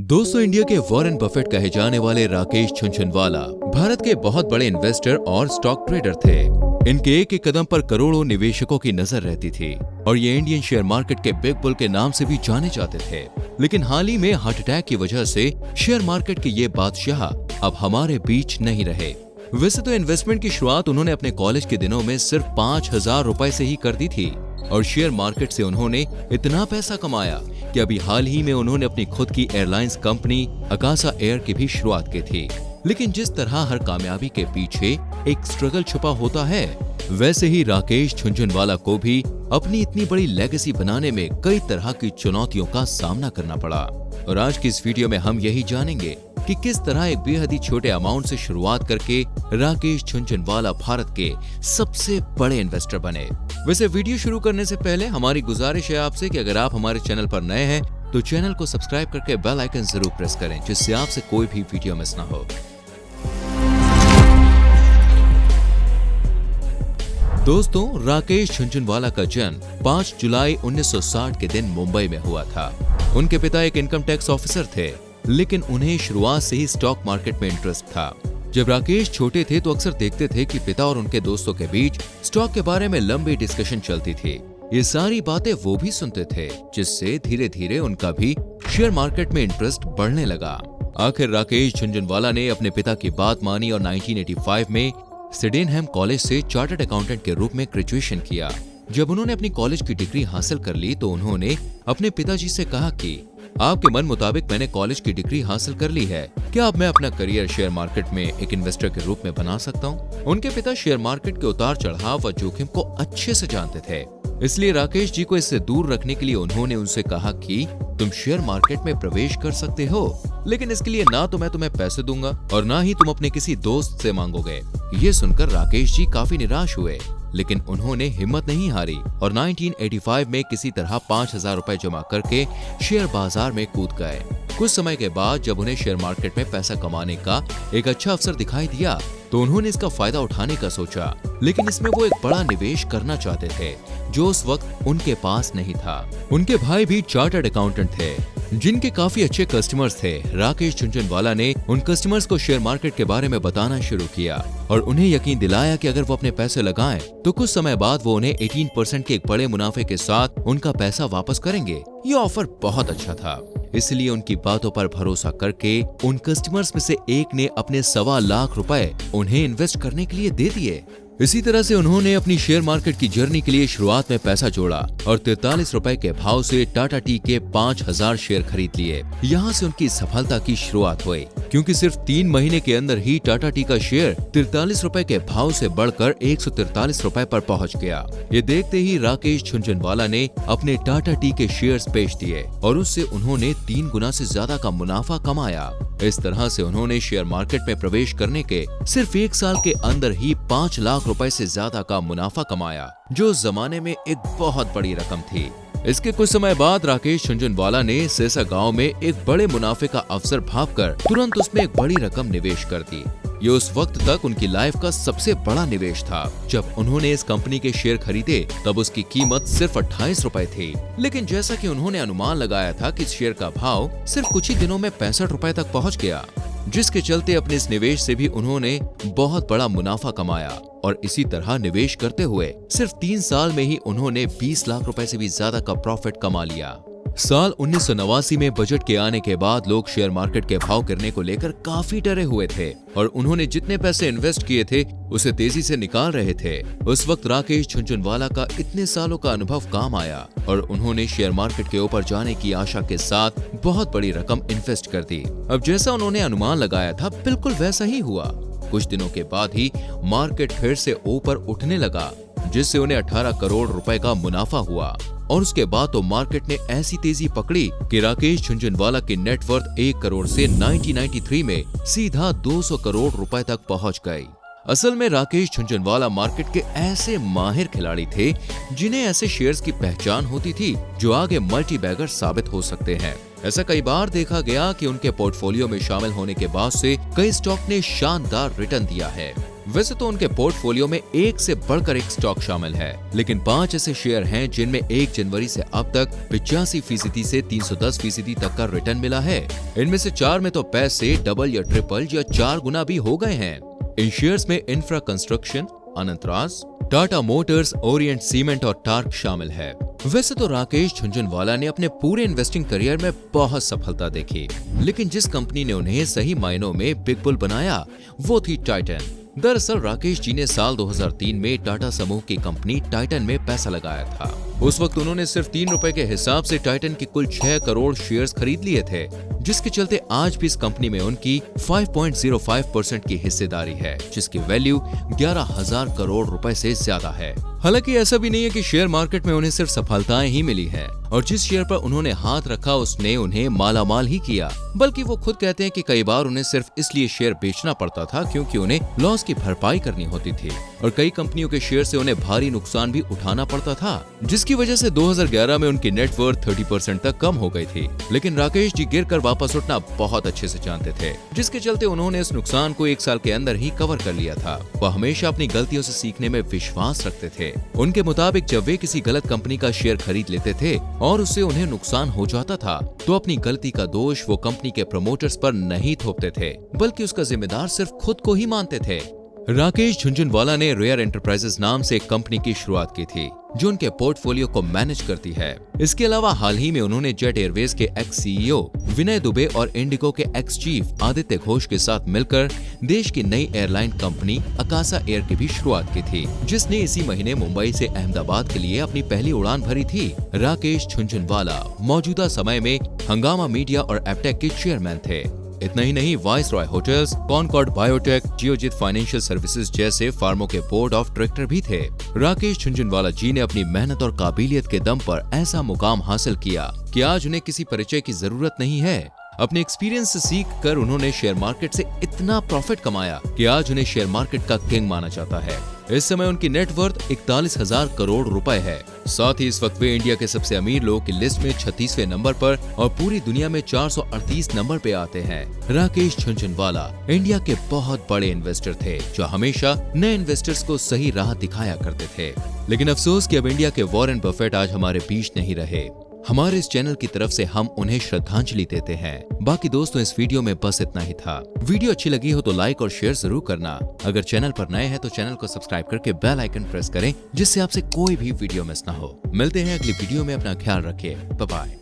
दोस्तों, इंडिया के Warren Buffett कहे जाने वाले राकेश झुनझुनवाला भारत के बहुत बड़े इन्वेस्टर और स्टॉक ट्रेडर थे। इनके एक एक कदम पर करोड़ों निवेशकों की नजर रहती थी और ये इंडियन शेयर मार्केट के बिग बुल के नाम से भी जाने जाते थे। लेकिन हाल ही में हार्ट अटैक की वजह से शेयर मार्केट के ये बादशाह अब हमारे बीच नहीं रहे। वैसे तो इन्वेस्टमेंट की शुरुआत उन्होंने अपने कॉलेज के दिनों में सिर्फ 5,000 रुपए से ही कर दी थी और शेयर मार्केट से उन्होंने इतना पैसा कमाया कि अभी हाल ही में उन्होंने अपनी खुद की एयरलाइंस कंपनी अकासा एयर की भी शुरुआत की थी। लेकिन जिस तरह हर कामयाबी के पीछे एक स्ट्रगल छुपा होता है, वैसे ही राकेश झुनझुनवाला को भी अपनी इतनी बड़ी लेगेसी बनाने में कई तरह की चुनौतियों का सामना करना पड़ा। और आज की इस वीडियो में हम यही जानेंगे कि किस तरह एक बेहद ही छोटे अमाउंट से शुरुआत करके राकेश झुनझुनवाला भारत के सबसे बड़े इन्वेस्टर बने। वैसे वीडियो शुरू करने से पहले हमारी गुजारिश है आपसे कि अगर आप हमारे चैनल पर नए हैं तो चैनल को सब्सक्राइब करके बेल आइकन जरूर प्रेस करें, जिससे आपसे कोई भी वीडियो मिस ना हो। दोस्तों, राकेश झुनझुनवाला का जन्म 5 जुलाई 1960 के दिन मुंबई में हुआ था। उनके पिता एक इनकम टैक्स ऑफिसर थे, लेकिन उन्हें शुरुआत से ही स्टॉक मार्केट में इंटरेस्ट था। जब राकेश छोटे थे तो अक्सर देखते थे कि पिता और उनके दोस्तों के बीच स्टॉक के बारे में लंबी डिस्कशन चलती थी। ये सारी बातें वो भी सुनते थे, जिससे धीरे धीरे उनका भी शेयर मार्केट में इंटरेस्ट बढ़ने लगा। आखिर राकेश झुनझुनवाला ने अपने पिता की बात मानी और 1985 में सिडेनहैम कॉलेज से चार्टर्ड अकाउंटेंट के रूप में ग्रेजुएशन किया। जब उन्होंने अपनी कॉलेज की डिग्री हासिल कर ली तो उन्होंने अपने पिताजी से कहा कि आपके मन मुताबिक मैंने कॉलेज की डिग्री हासिल कर ली है, क्या अब मैं अपना करियर शेयर मार्केट में एक इन्वेस्टर के रूप में बना सकता हूँ? उनके पिता शेयर मार्केट के उतार चढ़ाव व जोखिम को अच्छे से जानते थे, इसलिए राकेश जी को इससे दूर रखने के लिए उन्होंने उनसे कहा कि तुम शेयर मार्केट में प्रवेश कर सकते हो, लेकिन इसके लिए ना तो मैं तुम्हें पैसे दूंगा और ना ही तुम अपने किसी दोस्त से मांगोगे। ये सुनकर राकेश जी काफी निराश हुए, लेकिन उन्होंने हिम्मत नहीं हारी और 1985 में किसी तरह 5,000 रुपए जमा करके शेयर बाजार में कूद गए। कुछ समय के बाद जब उन्हें शेयर मार्केट में पैसा कमाने का एक अच्छा अवसर दिखाई दिया तो उन्होंने इसका फायदा उठाने का सोचा, लेकिन इसमें वो एक बड़ा निवेश करना चाहते थे जो उस वक्त उनके पास नहीं था। उनके भाई भी चार्टर्ड अकाउंटेंट थे जिनके काफी अच्छे कस्टमर्स थे। राकेश झुनझुनवाला ने उन कस्टमर्स को शेयर मार्केट के बारे में बताना शुरू किया और उन्हें यकीन दिलाया कि अगर वो अपने पैसे लगाएं तो कुछ समय बाद वो उन्हें 18% के एक बड़े मुनाफे के साथ उनका पैसा वापस करेंगे। ये ऑफर बहुत अच्छा था, इसलिए उनकी बातों पर भरोसा करके उन कस्टमर्स में से एक ने अपने 1.25 लाख रुपए उन्हें इन्वेस्ट करने के लिए दे दिए। इसी तरह से उन्होंने अपनी शेयर मार्केट की जर्नी के लिए शुरुआत में पैसा जोड़ा और 43 रुपए के भाव से टाटा टी के 5,000 शेयर खरीद लिए। यहाँ से उनकी सफलता की शुरुआत हुई, क्योंकि सिर्फ 3 महीने के अंदर ही टाटा टी का शेयर 43 रुपए के भाव से बढ़कर 143 रुपए पर पहुँच गया। ये देखते ही राकेश झुनझुनवाला ने अपने टाटा टी के शेयर्स बेच दिए और उससे उन्होंने 3 गुना से ज्यादा का मुनाफा कमाया। इस तरह से उन्होंने शेयर मार्केट में प्रवेश करने के सिर्फ 1 साल के अंदर ही 5 लाख रुपए से ज्यादा का मुनाफा कमाया, जो उस जमाने में एक बहुत बड़ी रकम थी। इसके कुछ समय बाद राकेश झुनझुनवाला ने सेसा गांव में एक बड़े मुनाफे का अवसर भांपकर तुरंत उसमें एक बड़ी रकम निवेश कर दी। ये उस वक्त तक उनकी लाइफ का सबसे बड़ा निवेश था। जब उन्होंने इस कंपनी के शेयर खरीदे तब उसकी कीमत सिर्फ 28 रुपए थी, लेकिन जैसा कि उन्होंने अनुमान लगाया था कि इस शेयर का भाव सिर्फ कुछ ही दिनों में 65 रुपए तक पहुंच गया, जिसके चलते अपने इस निवेश से भी उन्होंने बहुत बड़ा मुनाफा कमाया। और इसी तरह निवेश करते हुए सिर्फ 3 साल में ही उन्होंने 20 लाख रुपए से भी ज्यादा का प्रॉफिट कमा लिया। साल 1989 में बजट के आने के बाद लोग शेयर मार्केट के भाव गिरने को लेकर काफी डरे हुए थे और उन्होंने जितने पैसे इन्वेस्ट किए थे उसे तेजी से निकाल रहे थे। उस वक्त राकेश झुनझुनवाला का इतने सालों का अनुभव काम आया और उन्होंने शेयर मार्केट के ऊपर जाने की आशा के साथ बहुत बड़ी रकम इन्वेस्ट कर दी। अब जैसा उन्होंने अनुमान लगाया था बिल्कुल वैसा ही हुआ। कुछ दिनों के बाद ही मार्केट फिर से ऊपर उठने लगा, जिससे उन्हें 18 करोड़ रुपए का मुनाफा हुआ और उसके बाद तो मार्केट ने ऐसी तेजी पकड़ी कि राकेश झुनझुनवाला की नेटवर्थ 1 करोड़ से 1993 में सीधा 200 करोड़ रुपए तक पहुंच गई। असल में राकेश झुनझुनवाला मार्केट के ऐसे माहिर खिलाड़ी थे जिन्हें ऐसे शेयर्स की पहचान होती थी जो आगे मल्टी बैगर साबित हो सकते हैं। ऐसा कई बार देखा गया कि उनके पोर्टफोलियो में शामिल होने के बाद से कई स्टॉक ने शानदार रिटर्न दिया है। वैसे तो उनके पोर्टफोलियो में एक से बढ़कर एक स्टॉक शामिल है, लेकिन 5 ऐसे शेयर हैं जिनमें 1 जनवरी से अब तक 85% से 310% तक का रिटर्न मिला है। इनमें से 4 में तो पैसे डबल या ट्रिपल या 4 गुना भी हो गए हैं। इन शेयर्स में infra construction, Anantraj, Tata Motors, Orient cement और टार्क शामिल है। वैसे तो राकेश झुनझुनवाला ने अपने पूरे इन्वेस्टिंग करियर में बहुत सफलता देखी, लेकिन जिस कंपनी ने उन्हें सही मायनों में बिग बुल बनाया वो थी टाइटन। दरअसल राकेश जी ने साल 2003 में टाटा समूह की कंपनी टाइटन में पैसा लगाया था। उस वक्त उन्होंने सिर्फ 3 रुपए के हिसाब से टाइटन की कुल 6 करोड़ शेयर्स खरीद लिए थे, जिसके चलते आज भी इस कंपनी में उनकी 5.05% की हिस्सेदारी है, जिसकी वैल्यू 11,000 करोड़ रुपए से ज्यादा है। हालांकि ऐसा भी नहीं है कि शेयर मार्केट में उन्हें सिर्फ सफलताएं ही मिली हैं और जिस शेयर पर उन्होंने हाथ रखा उसने उन्हें मालामाल ही किया, बल्कि वो खुद कहते हैं कि कई बार उन्हें सिर्फ इसलिए शेयर बेचना पड़ता था क्योंकि उन्हें लॉस की भरपाई करनी होती थी और कई कंपनियों के शेयर से उन्हें भारी नुकसान भी उठाना पड़ता था, जिसकी वजह से 2011 में उनकी नेटवर्थ 30% तक कम हो गई थी। लेकिन राकेश जी गिरकर वापस उठना बहुत अच्छे से जानते थे, जिसके चलते उन्होंने इस नुकसान को 1 साल के अंदर ही कवर कर लिया था। वह हमेशा अपनी गलतियों से सीखने में विश्वास रखते थे। उनके मुताबिक जब वे किसी गलत कंपनी का शेयर खरीद लेते थे और उससे उन्हें नुकसान हो जाता था, तो अपनी गलती का दोष वो कंपनी के प्रमोटर्स पर नहीं थोपते थे, बल्कि उसका जिम्मेदार सिर्फ खुद को ही मानते थे। राकेश झुनझुनवाला ने रेयर एंटरप्राइजेस नाम से एक कंपनी की शुरुआत की थी, जो उनके पोर्टफोलियो को मैनेज करती है। इसके अलावा हाल ही में उन्होंने जेट एयरवेज के एक्स सीईओ विनय दुबे और इंडिगो के एक्स चीफ आदित्य घोष के साथ मिलकर देश की नई एयरलाइन कंपनी अकासा एयर की भी शुरुआत की थी, जिसने इसी महीने मुंबई से अहमदाबाद के लिए अपनी पहली उड़ान भरी थी। राकेश झुनझुनवाला मौजूदा समय में हंगामा मीडिया और एपटेक के चेयरमैन थे। इतना ही नहीं, Viceroy Hotels, Concord Biotech, Geojit Financial Services जैसे फार्मों के बोर्ड ऑफ डायरेक्टर भी थे। राकेश झुनझुनवाला जी ने अपनी मेहनत और काबिलियत के दम पर ऐसा मुकाम हासिल किया कि आज उन्हें किसी परिचय की जरूरत नहीं है। अपने एक्सपीरियंस से सीख कर उन्होंने शेयर मार्केट से इतना प्रॉफिट कमाया कि आज उन्हें शेयर मार्केट का किंग माना जाता है। इस समय उनकी नेटवर्थ 41,000 करोड़ रुपए है। साथ ही इस वक्त वे इंडिया के सबसे अमीर लोगों की लिस्ट में 36वें नंबर पर और पूरी दुनिया में 438 नंबर पे आते हैं। राकेश झुनझुनवाला इंडिया के बहुत बड़े इन्वेस्टर थे, जो हमेशा नए इन्वेस्टर्स को सही राह दिखाया करते थे। लेकिन अफसोस कि अब इंडिया के वॉरेन बफेट आज हमारे बीच नहीं रहे। हमारे इस चैनल की तरफ से हम उन्हें श्रद्धांजलि देते हैं। बाकी दोस्तों, इस वीडियो में बस इतना ही था। वीडियो अच्छी लगी हो तो लाइक और शेयर जरूर करना। अगर चैनल पर नए हैं तो चैनल को सब्सक्राइब करके बेल आइकन प्रेस करें, जिससे आपसे कोई भी वीडियो मिस ना हो। मिलते हैं अगली वीडियो में, अपना ख्याल रखिए। Bye bye.